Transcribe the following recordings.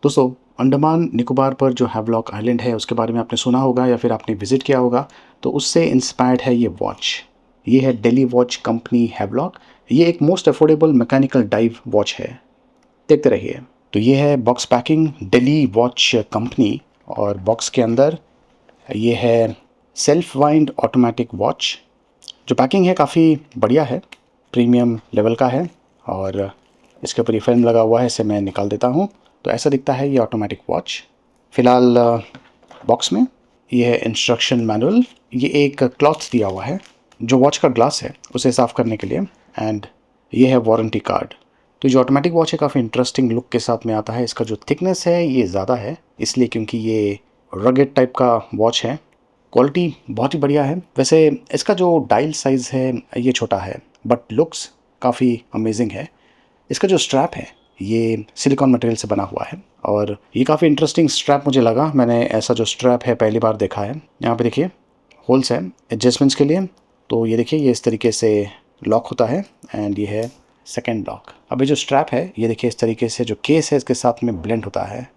दोस्तों, अंडमान निकोबार पर जो हैवलॉक आइलैंड है उसके बारे में आपने सुना होगा या फिर आपने विजिट किया होगा। तो उससे इंस्पायर्ड है ये वॉच। ये है डेली वॉच कंपनी हैवलॉक। ये एक most affordable mechanical dive watch है। देखते रहिए। तो ये है box packing daily watch company. और बॉक्स के अंदर ये है सेल्फ वाइंड ऑटोमेटिक वॉच। जो पैकिंग है काफ़ी बढ़िया है, प्रीमियम लेवल का है। और इसके ऊपर ये फिल्म लगा हुआ है, इसे मैं निकाल देता हूँ। तो ऐसा दिखता है ये ऑटोमेटिक वॉच। फ़िलहाल बॉक्स में ये है इंस्ट्रक्शन मैनुअल। ये एक क्लॉथ दिया हुआ है जो वॉच का ग्लास है उसे साफ़ करने के लिए। एंड ये है वारंटी कार्ड। तो जो ऑटोमेटिक वॉच है काफ़ी इंटरेस्टिंग लुक के साथ में आता है। इसका जो थिकनेस है ये ज़्यादा है, इसलिए क्योंकि ये रगेड टाइप का वॉच है। क्वालिटी बहुत ही बढ़िया है। वैसे इसका जो डायल साइज़ है ये छोटा है, बट लुक्स काफ़ी अमेजिंग है। इसका जो स्ट्रैप है ये सिलिकॉन मटेरियल से बना हुआ है और ये काफ़ी इंटरेस्टिंग स्ट्रैप मुझे लगा। मैंने ऐसा जो स्ट्रैप है पहली बार देखा है। यहाँ पे देखिए होल्स है एडजस्टमेंट्स के लिए। तो ये देखिए ये इस तरीके से लॉक होता है एंड ये है सेकेंड लॉक। अब ये जो स्ट्रैप है ये देखिए इस तरीके से जो केस है इसके साथ में ब्लेंड होता है।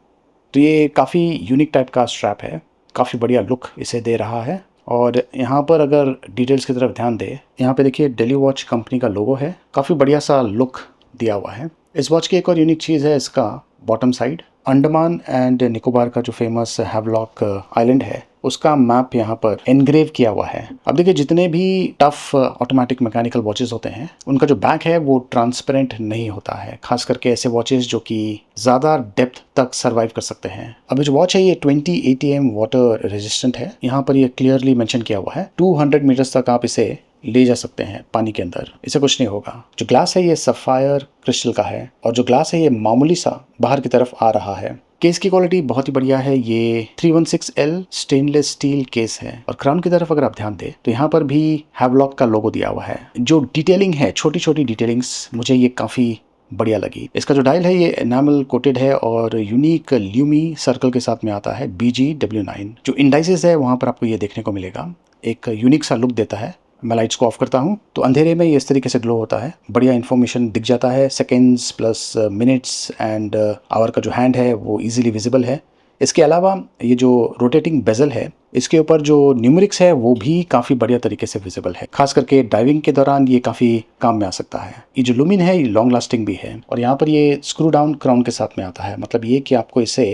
तो ये काफ़ी यूनिक टाइप का स्ट्रैप है, काफ़ी बढ़िया लुक इसे दे रहा है। और यहाँ पर अगर डिटेल्स की तरफ ध्यान दें, यहाँ पे देखिए डेली वॉच कंपनी का लोगो है, काफ़ी बढ़िया सा लुक दिया हुआ है। इस वॉच की एक और यूनिक चीज़ है इसका bottom side. Andaman and Nicobar का जो फेमस हैवलॉक आइलैंड है उसका मैप यहाँ पर एनग्रेव किया हुआ है। अब देखिए जितने भी टफ ऑटोमेटिक मैकेनिकल वॉचेस होते हैं उनका जो बैक है वो ट्रांसपेरेंट नहीं होता है, खास करके ऐसे वॉचेस जो कि ज़्यादा डेप्थ तक सर्वाइव कर सकते हैं। अब जो वॉच है ये 20 ATM वाटर रेजिस्टेंट है। यहाँ पर ये क्लियरली मेंशन किया हुआ है 200 मीटर्स तक आप इसे ले जा सकते हैं पानी के अंदर, इसे कुछ नहीं होगा। जो ग्लास है ये सफ़ायर क्रिस्टल का है और जो ग्लास है ये मामूली सा बाहर की तरफ आ रहा है। केस की क्वालिटी बहुत ही बढ़िया है। ये 316L स्टेनलेस स्टील केस है। और क्राउन की तरफ अगर आप ध्यान दें तो यहाँ पर भी हैवलॉक का लोगो दिया हुआ है। जो डिटेलिंग है, छोटी छोटी डिटेलिंग्स, मुझे ये काफ़ी बढ़िया लगी। इसका जो डायल है ये एनामल कोटेड है और यूनिक ल्यूमी सर्कल के साथ में आता है BGW9। जो इंडाइसेस है वहाँ पर आपको ये देखने को मिलेगा, एक यूनिक सा लुक देता है। मैं लाइट्स को ऑफ करता हूँ तो अंधेरे में ये इस तरीके से ग्लो होता है, बढ़िया इन्फॉर्मेशन दिख जाता है। Seconds plus minutes and hour का जो हैंड है वो इजीली विजिबल है। इसके अलावा ये जो रोटेटिंग बेजल है इसके ऊपर जो न्यूमेरिक्स है वो भी काफ़ी बढ़िया तरीके से विजिबल है। खास करके डाइविंग के दौरान ये काफ़ी काम में आ सकता है। ये जो लुमिन है ये लॉन्ग लास्टिंग भी है। और यहाँ पर ये स्क्रू डाउन क्राउन के साथ में आता है, मतलब ये कि आपको इसे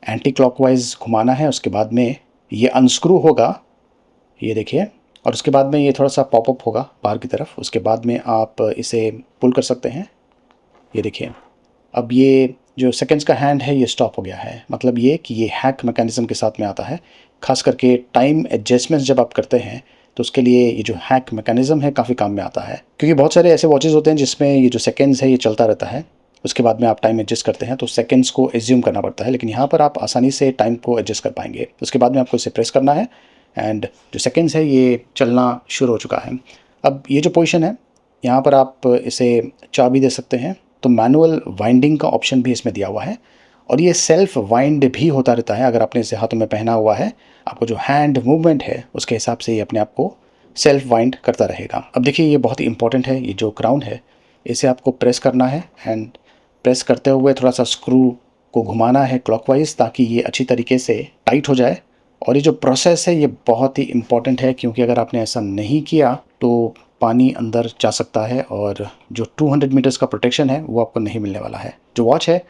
एंटी क्लॉकवाइज घुमाना है, उसके बाद में ये अनस्क्रू होगा, ये देखिए। और उसके बाद में ये थोड़ा सा पॉपअप होगा बाहर की तरफ, उसके बाद में आप इसे पुल कर सकते हैं। ये देखिए अब ये जो सेकेंड्स का हैंड है ये स्टॉप हो गया है, मतलब ये कि ये हैक मैकेनिज्म के साथ में आता है। खास करके टाइम एडजस्टमेंट्स जब आप करते हैं तो उसके लिए ये जो हैक मैकेनिज्म है काफ़ी काम में आता है। क्योंकि बहुत सारे ऐसे वॉचेस होते हैं जिसमें ये जो सेकेंड्स है ये चलता रहता है, उसके बाद में आप टाइम एडजस्ट करते हैं तो सेकेंड्स को एज्यूम करना पड़ता है। लेकिन यहाँ पर आप आसानी से टाइम को एडजस्ट कर पाएंगे। उसके बाद में आपको इसे प्रेस करना है एंड जो सेकेंड्स है ये चलना शुरू हो चुका है। अब ये जो पोजीशन है यहाँ पर आप इसे चाबी दे सकते हैं। तो मैनुअल वाइंडिंग का ऑप्शन भी इसमें दिया हुआ है और ये सेल्फ वाइंड भी होता रहता है। अगर आपने इसे हाथों में पहना हुआ है, आपको जो हैंड मूवमेंट है उसके हिसाब से ये अपने आप को सेल्फ वाइंड करता रहेगा। अब देखिए ये बहुत ही इंपॉर्टेंट है, ये जो क्राउन है इसे आपको प्रेस करना है एंड प्रेस करते हुए थोड़ा सा स्क्रू को घुमाना है क्लॉकवाइज ताकि ये अच्छी तरीके से टाइट हो जाए। और ये जो प्रोसेस है ये बहुत ही इम्पॉर्टेंट है क्योंकि अगर आपने ऐसा नहीं किया तो पानी अंदर जा सकता है और जो 200 मीटर्स का प्रोटेक्शन है वो आपको नहीं मिलने वाला है। जो वॉच है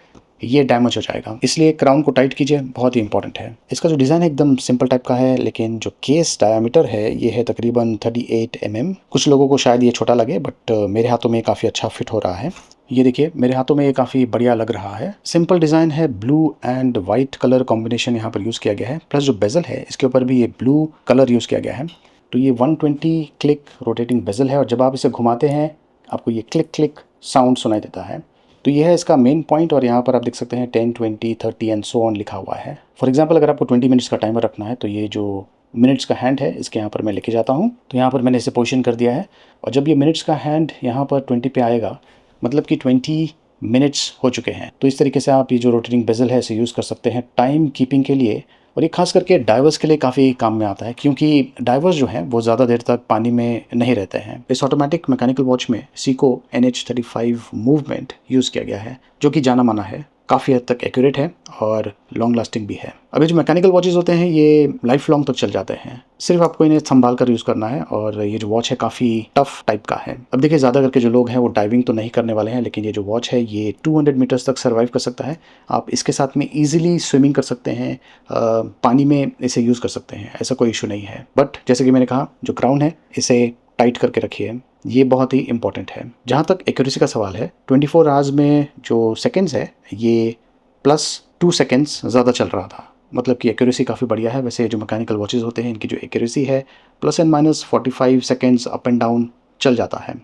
ये डैमेज हो जाएगा, इसलिए क्राउन को टाइट कीजिए, बहुत ही इंपॉर्टेंट है। इसका जो डिज़ाइन है एकदम सिंपल टाइप का है, लेकिन जो केस डायमीटर है ये है तकरीबन 38 mm। कुछ लोगों को शायद ये छोटा लगे बट मेरे हाथों में काफ़ी अच्छा फिट हो रहा है। ये देखिए मेरे हाथों में ये काफ़ी बढ़िया लग रहा है। सिंपल डिज़ाइन है, blue and white colour combination यहाँ पर यूज़ किया गया है। प्लस जो बेजल है इसके ऊपर भी ये ब्लू कलर यूज़ किया गया है। तो ये 120 क्लिक रोटेटिंग बेजल है और जब आप इसे घुमाते हैं आपको ये क्लिक क्लिक साउंड सुनाई देता है। तो ये है इसका मेन पॉइंट और यहाँ पर आप देख सकते हैं 10, 20, 30 एंड सो ऑन लिखा हुआ है। फॉर एग्जांपल अगर आपको 20 मिनट्स का टाइमर रखना है तो ये जो मिनट्स का हैंड है इसके यहाँ पर मैं लेके जाता हूँ। तो यहाँ पर मैंने इसे पोजीशन कर दिया है और जब ये मिनट्स का हैंड यहाँ पर 20 पे आएगा मतलब कि 20 मिनट्स हो चुके हैं। तो इस तरीके से आप ये जो रोटेटिंग बेजल है इसे यूज़ कर सकते हैं टाइम कीपिंग के लिए। और ये खास करके डाइवर्स के लिए काफ़ी काम में आता है क्योंकि डाइवर्स जो हैं वो ज़्यादा देर तक पानी में नहीं रहते हैं। इस ऑटोमेटिक मैकेनिकल वॉच में सीको NH35 मूवमेंट यूज़ किया गया है जो कि जाना माना है। काफ़ी हद तक एक्यूरेट है और लॉन्ग लास्टिंग भी है। अब ये जो मैकेनिकल वॉचेस होते हैं ये लाइफ लॉन्ग तक चल जाते हैं, सिर्फ आपको इन्हें संभाल कर यूज़ करना है। और ये जो वॉच है काफ़ी टफ टाइप का है। अब देखिए ज़्यादा करके जो लोग हैं वो डाइविंग तो नहीं करने वाले हैं, लेकिन ये जो वॉच है ये 200 मीटर्स तक सर्वाइव कर सकता है। आप इसके साथ में ईजिली स्विमिंग कर सकते हैं, पानी में इसे यूज़ कर सकते हैं, ऐसा कोई इशू नहीं है। बट जैसे कि मैंने कहा, जो क्राउन है इसे टाइट करके रखिए, ये बहुत ही इंपॉर्टेंट है। जहाँ तक एक्यूरेसी का सवाल है, 24 आवर्स में जो सेकंड्स है ये +2 सेकंड्स ज़्यादा चल रहा था, मतलब कि एक्यूरेसी काफ़ी बढ़िया है। वैसे जो मैकेनिकल वॉचेस होते हैं इनकी जो एक्यूरेसी है +- 45 सेकंड्स अप एंड डाउन चल जाता है,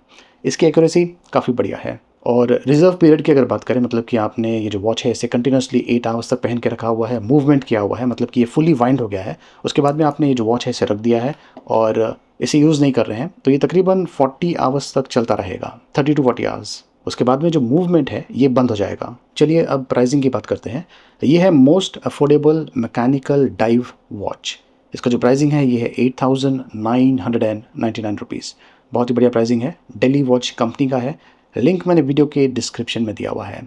इसकी एक्यूरेसी काफ़ी बढ़िया है। और रिजर्व पीरियड की अगर बात करें, मतलब कि आपने ये जो वॉच है इसे कंटिन्यूसली 8 आवर्स तक पहन के रखा हुआ है, मूवमेंट किया हुआ है, मतलब कि ये फुली वाइंड हो गया है, उसके बाद में आपने ये जो वॉच है इसे रख दिया है और इसे यूज़ नहीं कर रहे हैं, तो ये तकरीबन 40 आवर्स तक चलता रहेगा, 30 टू 40 आवर्स। उसके बाद में जो मूवमेंट है ये बंद हो जाएगा। चलिए अब प्राइसिंग की बात करते हैं। ये है most affordable mechanical dive watch. इसका जो प्राइसिंग है ये है 8,999 रुपीज़। बहुत ही बढ़िया प्राइसिंग है, डेली वॉच कंपनी का है। लिंक मैंने वीडियो के डिस्क्रिप्शन में दिया हुआ है,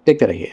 देखते रहिए।